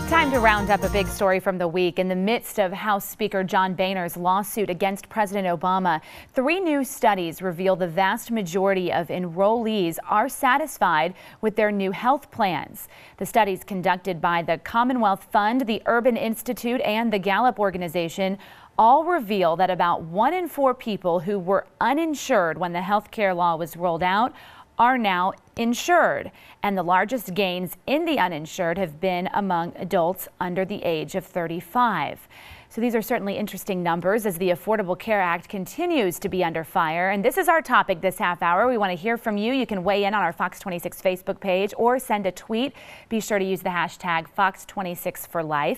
Time to round up a big story from the week. In the midst of House Speaker John Boehner's lawsuit against President Obama, 3 new studies reveal the vast majority of enrollees are satisfied with their new health plans. The studies conducted by the Commonwealth Fund, the Urban Institute, and the Gallup organization all reveal that about 1 in 4 people who were uninsured when the health care law was rolled out are now insured, and the largest gains in the uninsured have been among adults under the age of 35. So these are certainly interesting numbers as the Affordable Care Act continues to be under fire. And this is our topic this half hour. We want to hear from you. You can weigh in on our Fox 26 Facebook page or send a tweet. Be sure to use the hashtag Fox26forlife.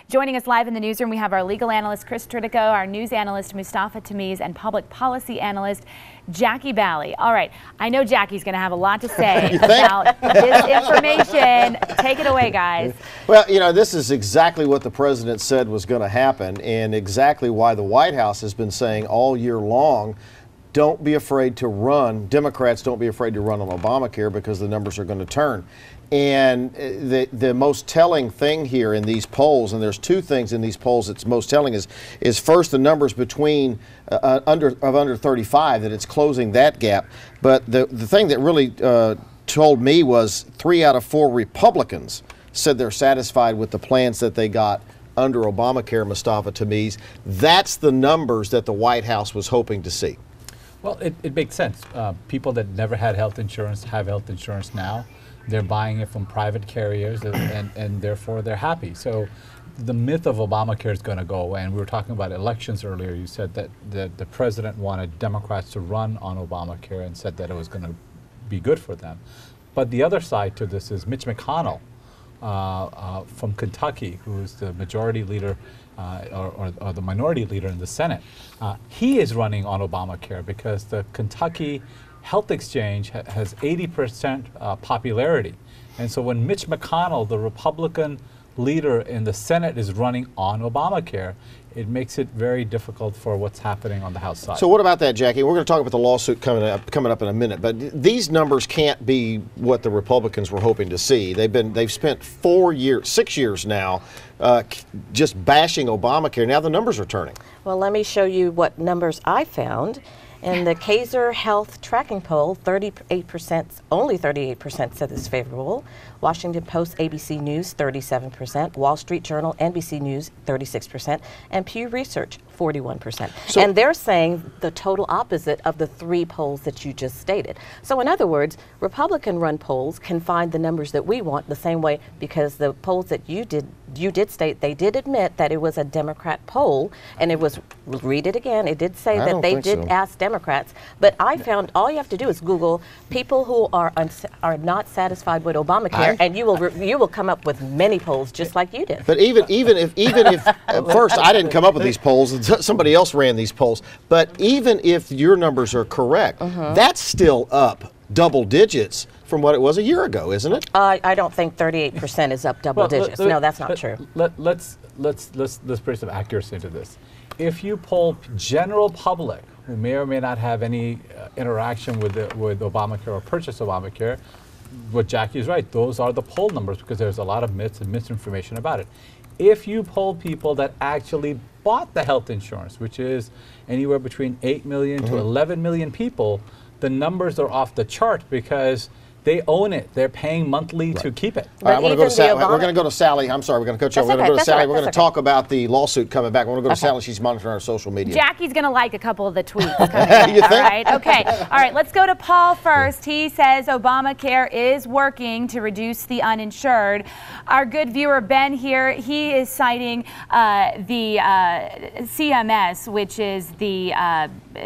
Joining us live in the newsroom, we have our legal analyst, Chris Tritico, our news analyst, Mustafa Tamiz, and public policy analyst, Jackie Bally. All right, I know Jackie's going to have a lot to say about this information. Take it away, guys. Well, you know, this is exactly what the president said was going to happen, and exactly why the White House has been saying all year long, don't be afraid to run. Democrats, don't be afraid to run on Obamacare because the numbers are going to turn. And the most telling thing here in these polls, and there's 2 things in these polls that's most telling, is first the numbers between under 35, that it's closing that gap. But the thing that really told me was 3 out of 4 Republicans said they're satisfied with the plans that they got under Obamacare, Mustafa Tamiz. That's the numbers that the White House was hoping to see. Well, it makes sense. People that never had health insurance have health insurance now. They're buying it from private carriers, and therefore they're happy. So the myth of Obamacare is going to go away. And we were talking about elections earlier. You said that the president wanted Democrats to run on Obamacare and said that it was going to be good for them. But the other side to this is Mitch McConnell from Kentucky, who is the majority leader or the minority leader in the Senate. He is running on Obamacare because the Kentucky Health Exchange has 80% popularity. And so when Mitch McConnell, the Republican leader in the Senate, is running on Obamacare, it makes it very difficult for what's happening on the House side. So what about that, Jackie? We're going to talk about the lawsuit coming up in a minute, but these numbers can't be what the Republicans were hoping to see. They've spent 6 years now just bashing Obamacare. Now the numbers are turning. Well, let me show you what numbers I found. In the Kaiser Health tracking poll, only 38% said it's favorable. Washington Post, ABC News, 37%. Wall Street Journal, NBC News, 36%. And Pew Research, 41%. So, and they're saying the total opposite of the 3 polls that you just stated. So in other words, Republican-run polls can find the numbers that we want the same way, because the polls that you did state, they did admit that it was a Democrat poll, and it was, read it again, it did say that they did ask Democrats. But I found all you have to do is Google people who are not satisfied with Obamacare, and you will come up with many polls just like you did. But even if first I didn't come up with these polls, somebody else ran these polls. But even if your numbers are correct, that's still up double digits from what it was a year ago, isn't it? I don't think 38% is up double digits. No, that's not true. Let's bring some accuracy into this. If you poll general public who may or may not have any interaction with Obamacare or purchase Obamacare, what Jackie is right, those are the poll numbers, because there's a lot of myths and misinformation about it. If you poll people that actually bought the health insurance, which is anywhere between 8 million to 11 million people, the numbers are off the chart because they own it. They're paying monthly to keep it. All right, we're going to go to Sally. I'm sorry, we're going to cut you off. We're going to go to Sally. We're going to talk about the lawsuit coming back. We're going to go to Sally. She's monitoring our social media. Jackie's going to like a couple of the tweets coming in, all right? Okay. All right, let's go to Paul first. He says Obamacare is working to reduce the uninsured. Our good viewer Ben here, he is citing the CMS, which is the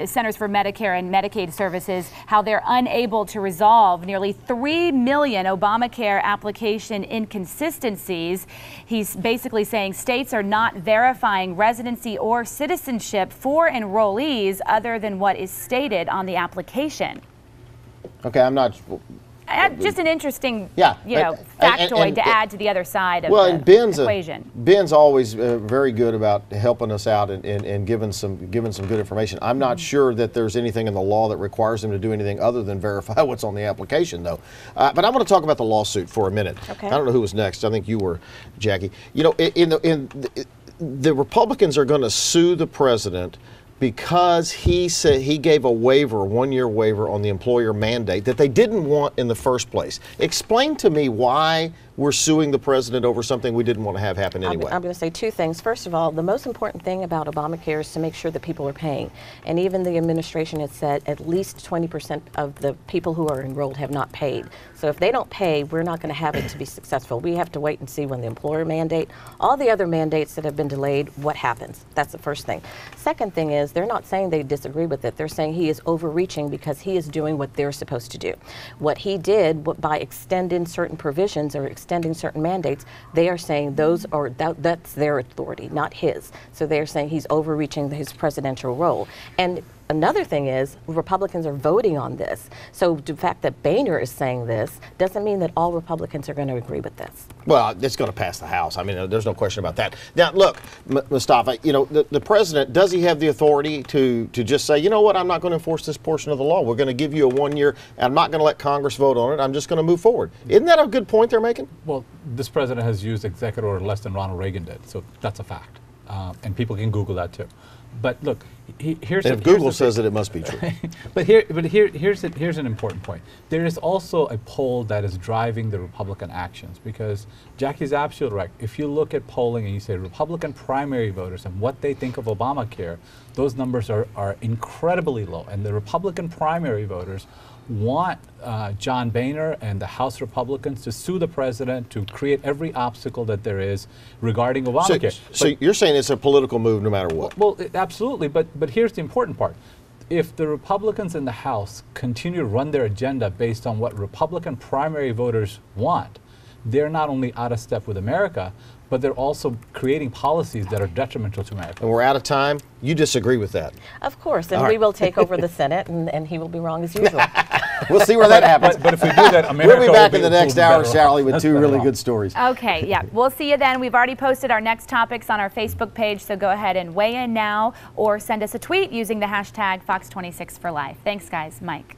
Centers for Medicare and Medicaid Services, how they're unable to resolve nearly 3 million Obamacare application inconsistencies. He's basically saying states are not verifying residency or citizenship for enrollees other than what is stated on the application. Okay, I'm not just an interesting, Yeah, factoid to add to the other side of and the equation. Ben's always very good about helping us out and giving some good information. I'm not sure that there's anything in the law that requires him to do anything other than verify what's on the application, though. But I want to talk about the lawsuit for a minute. Okay. I don't know who was next. I think you were, Jackie. You know, the Republicans are going to sue the president because he said he gave a waiver, a one-year waiver on the employer mandate that they didn't want in the first place. Explain to me why we're suing the president over something we didn't want to have happen anyway. I'm going to say two things. First of all, the most important thing about Obamacare is to make sure that people are paying. And even the administration has said at least 20% of the people who are enrolled have not paid. So if they don't pay, we're not going to have it to be successful. We have to wait and see when the employer mandate, all the other mandates that have been delayed, what happens. That's the first thing. Second thing is they're not saying they disagree with it. They're saying he is overreaching because he is doing what they're supposed to do. What he did by extending certain provisions or extending certain mandates, they are saying that's their authority, not his. So they're saying he's overreaching his presidential role. And another thing is Republicans are voting on this. So the fact that Boehner is saying this doesn't mean that all Republicans are going to agree with this. Well, it's going to pass the House. I mean, there's no question about that. Now, look, Mustafa, you know, the president, does he have the authority to just say, you know what, I'm not going to enforce this portion of the law. We're going to give you a 1 year, and I'm not going to let Congress vote on it. I'm just going to move forward. Isn't that a good point they're making? Well, this president has used executive order less than Ronald Reagan did, so that's a fact. And people can Google that too. But look, here's if Google says it, it must be true. here's an important point. There is also a poll that is driving the Republican actions because Jackie's absolutely right. If you look at polling and you say Republican primary voters and what they think of Obamacare, those numbers are incredibly low. And the Republican primary voters want John Boehner and the House Republicans to sue the president to create every obstacle that there is regarding Obamacare. So you're saying it's a political move no matter what? Well, absolutely, but here's the important part. If the Republicans in the House continue to run their agenda based on what Republican primary voters want, they're not only out of step with America, but they're also creating policies that are detrimental to America. And we're out of time. You disagree with that? Of course, and we will take over the Senate, and he will be wrong as usual. We'll see where that happens. But if we do that, America we'll be back in the will next be hour, better Sally, with off. two really good stories. Okay, yeah. We'll see you then. We've already posted our next topics on our Facebook page, so go ahead and weigh in now or send us a tweet using the hashtag Fox26 for Life. Thanks, guys. Mike.